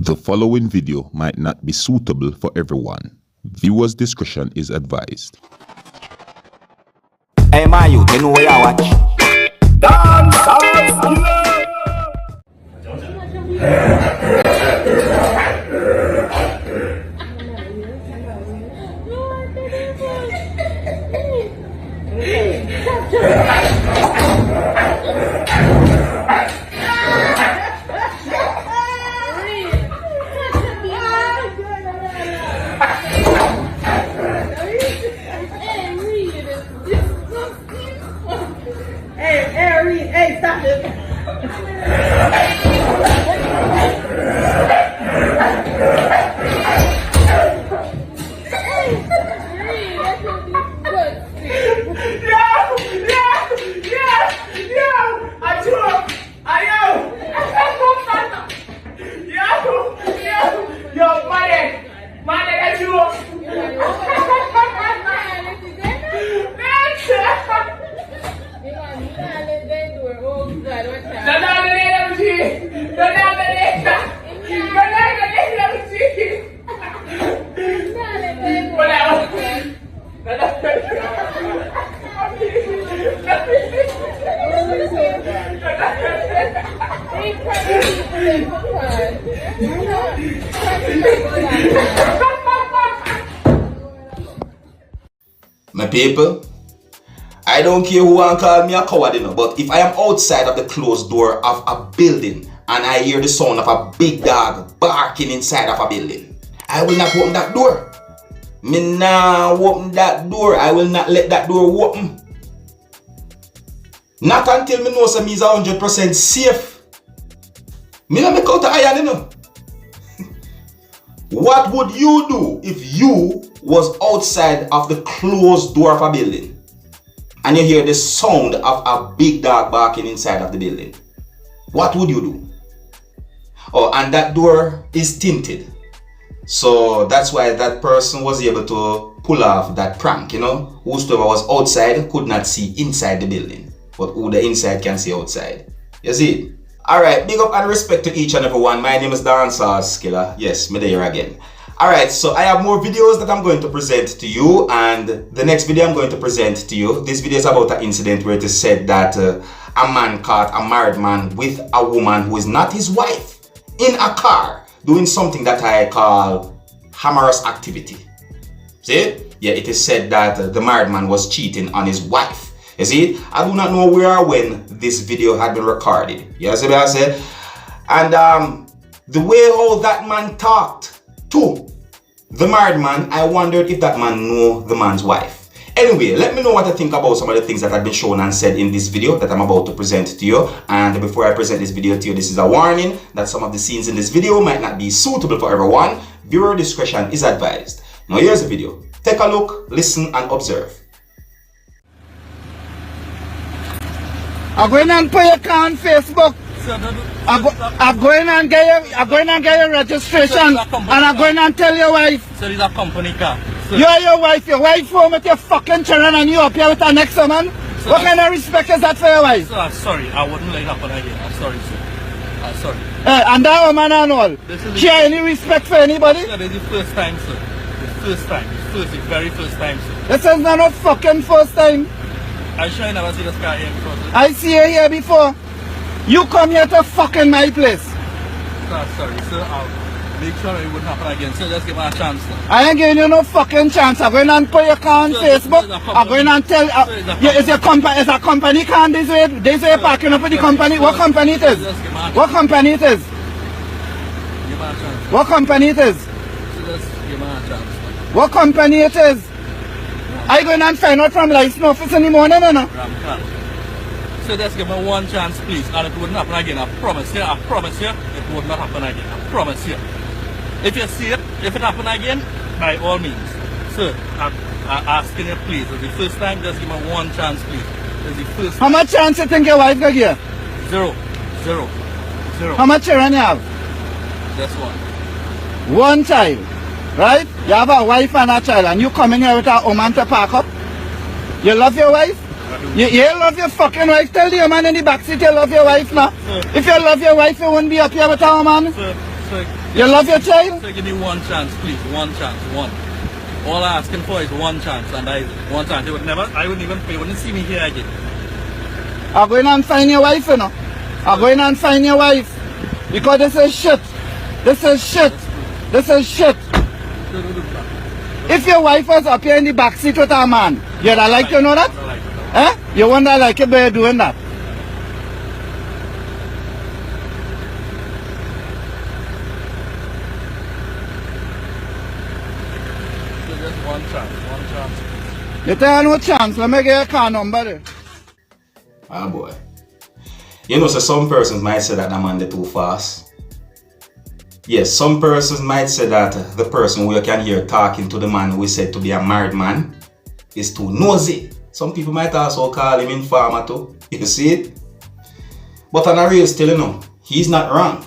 The following video might not be suitable for everyone. Viewers' discretion is advised. Hey man, you know where I watch? Dancehall skilla. Hey, stop it. My people, I don't care who want to call me a coward, you know, but if I am outside of the closed door of a building and I hear the sound of a big dog barking inside of a building, I will not open that door. Me nah open that door. I will not let that door open. Not until me know some is 100% safe. Me not make out the iron, you know. What would you do if you was outside of the closed door of a building and you hear the sound of a big dog barking inside of the building? What would you do? Oh, and that door is tinted. So that's why that person was able to pull off that prank, you know. Whosoever was outside could not see inside the building, but who the inside can see outside. You see? Alright, big up and respect to each and every one. My name is Dancehall skilla. Yes, me there again. Alright, so I have more videos that I'm going to present to you, and the next video I'm going to present to you, this video is about an incident where it is said that a man caught a married man with a woman who is not his wife in a car doing something that I call amorous activity. See? Yeah, it is said that the married man was cheating on his wife. You see, I do not know where or when this video had been recorded. You see what I said? And the way how that man talked to the married man, I wondered if that man knew the man's wife. Anyway, let me know what you think about some of the things that have been shown and said in this video that I'm about to present to you. And before I present this video to you, this is a warning that some of the scenes in this video might not be suitable for everyone. Viewer discretion is advised. Now here's the video. Take a look, listen and observe. I'm going and put your account on Facebook. I'm going and get your registration, and I'm going and tell your wife. So it's a company car. You are your wife home with your fucking children, and you up here with the next woman. So what kind of respect is that for your wife? So I'm sorry, I wouldn't let it happen again. I'm sorry, sir. I'm sorry. And that woman and all. She has any respect for anybody? Sir, this is the first time, sir. The first time. The very first time, sir. This is not no fucking first time. I'm sure you never see this car here before, sir. I see her here before. You come here to fucking my place. Sir, sorry, sir. I'll make sure it wouldn't happen again. Sir, just give me a chance, sir. I ain't giving you no fucking chance. I'm going and put your car on Facebook. I'm going and tell is a company car this way parking up with the company. What company it is? What company it is? Give me a chance. What company it is? Sir, just give me a chance. What company it is? I going and find out from license office in the morning, you know? So just give me one chance, please, and it wouldn't happen again. I promise you, it would not happen again. I promise you. If you see it, if it happen again, by all means. Sir, I'm asking you, please. It's the first time, just give me one chance, please. It's the first. How much chance you think your wife got here? Zero. How much children you have? Just one. One child, right? You have a wife and a child, and you come in here with a woman to park up. You love your wife? You love your fucking wife. Tell the man in the backseat you love your wife now. If you love your wife, you wouldn't be up here with a woman. Sir, You love your child? So give me one chance, please. One chance. One. All I'm asking for is one chance, and that is one chance. I wouldn't even pay. You wouldn't see me here again. I'm going and find your wife, you know. I'm going and find your wife. Because this is shit. This is shit. This is shit. If your wife was up here in the backseat with a man, you'd like to know that? Eh? You wonder like it by doing that? So just one chance. One chance. You tell no chance. Let me get your car number there. Ah boy. You know, so some persons might say that the man is too fast. Yes, some persons might say that the person we can hear talking to the man who is said to be a married man is too nosy. Some people might also call him informer too. You see it? But on a real still, you know, he's not wrong.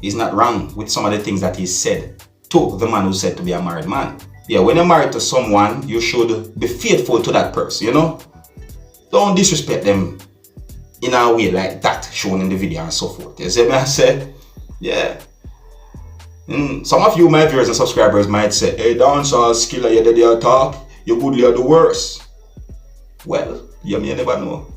He's not wrong with some of the things that he said to the man who said to be a married man. Yeah, when you're married to someone, you should be faithful to that person, you know? Don't disrespect them in a way like that shown in the video and so forth. You see what I said? Yeah. Some of you, my viewers and subscribers, might say, hey, Dancehall, skilla, you did your talk, you good, you're the worst. Well, you may never know.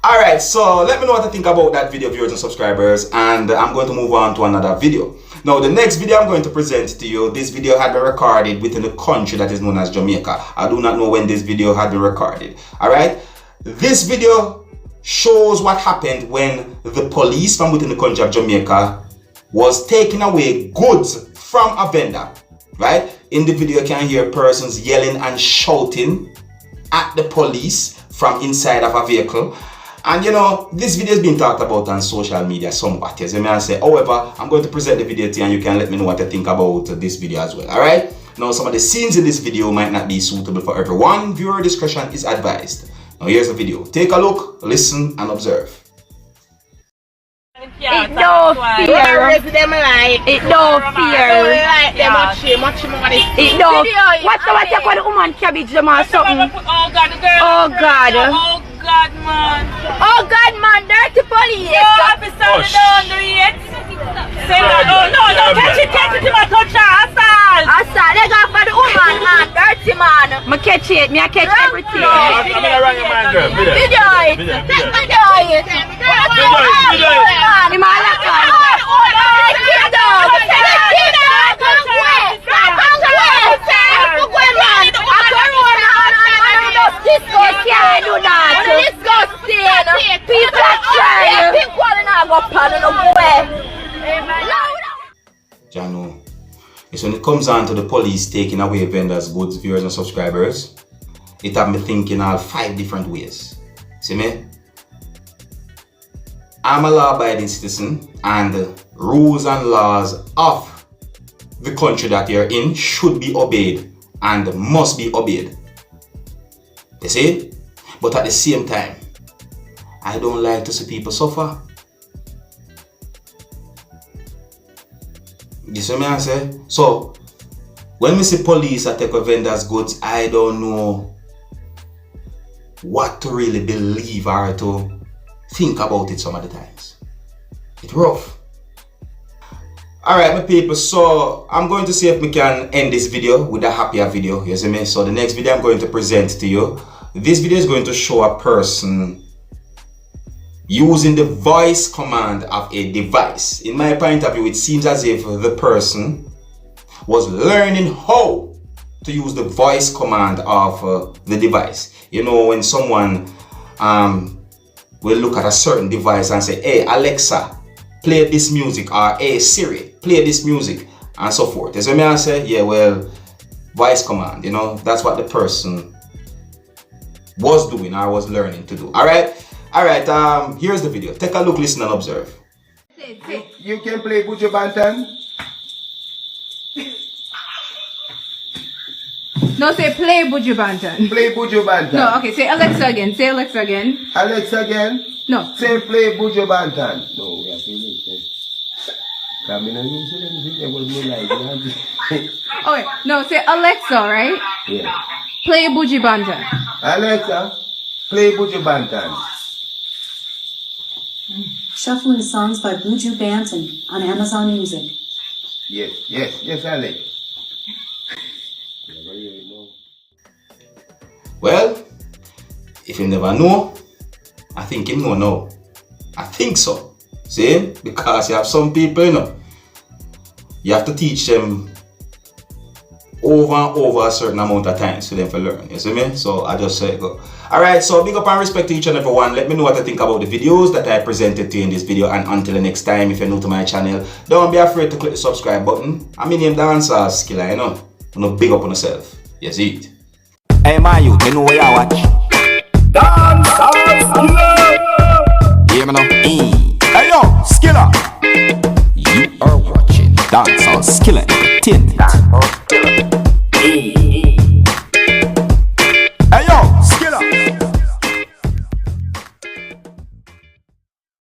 Alright, so let me know what you think about that video, viewers and subscribers, and I'm going to move on to another video. Now, the next video I'm going to present to you, this video had been recorded within a country that is known as Jamaica. I do not know when this video had been recorded. Alright, this video shows what happened when the police from within the country of Jamaica was taking away goods from a vendor, right? In the video, you can hear persons yelling and shouting at the police from inside of a vehicle. And you know, this video has been talked about on social media somewhat, as you may say. However, I'm going to present the video to you and you can let me know what you think about this video as well, alright? Now, some of the scenes in this video might not be suitable for everyone. Viewer discretion is advised. Now, here's the video. Take a look, listen, and observe. It don't fear. It don't fear. It don't. What's you call the woman cabbage them or something? Oh God, the girl. Oh God. Oh God, man. Oh God, man, dirty police. No, officer, don't do it. Say that. Oh no, catch it to my touch. Assault. Assault. They go for the woman, man. Dirty man. I catch it. I catch everything. I'm gonna run your man, girl. Video it. Video it. I'm all like that. Jano, it's when it comes on to the police taking away vendors' goods, viewers and subscribers, it have me thinking all 5 different ways. See me? I'm a law-abiding citizen and the rules and laws of the country that you're in should be obeyed and must be obeyed. You see? But at the same time, I don't like to see people suffer. You see what I say? So, when we see police attack a vendor's goods, I don't know what to really believe or to think about it some of the times. It's rough. Alright, my people, so I'm going to see if we can end this video with a happier video. You see me? So the next video I'm going to present to you, this video is going to show a person using the voice command of a device. In my point of view, it seems as if the person was learning how to use the voice command of the device. You know, when someone will look at a certain device and say, hey Alexa, play this music, or hey Siri, play this music, and so forth. You see me I say, yeah, well, voice command, you know, that's what the person was doing or was learning to do. Alright, here's the video. Take a look, listen, and observe. You can play Buju Banton? No, say play Buju Banton. Play Buju Banton. No, okay, say Alexa again. Say Alexa again. Alexa again? No. Say play Buju Banton. No, we have to use it. Okay, no, say Alexa, right? Yeah. Play Buju Banton. Alexa, play Buju Banton. Shuffling songs by Buju Banton on Amazon Music. Yes, Alex. Well, if you never know, I think you know now. I think so. See? Because you have some people, you know, you have to teach them over and over a certain amount of times for them to learn. You see me? So I just say go. Alright, so big up and respect to each and every one. Let me know what you think about the videos that I presented to you in this video. And until the next time, if you're new to my channel, don't be afraid to click the subscribe button. I'm in name Dancehall Skilla, you know. You know, big up on yourself. You see it? Hey man, you know where you watch? Dancehall Skilla. Hear me now? Hey yo, Skilla.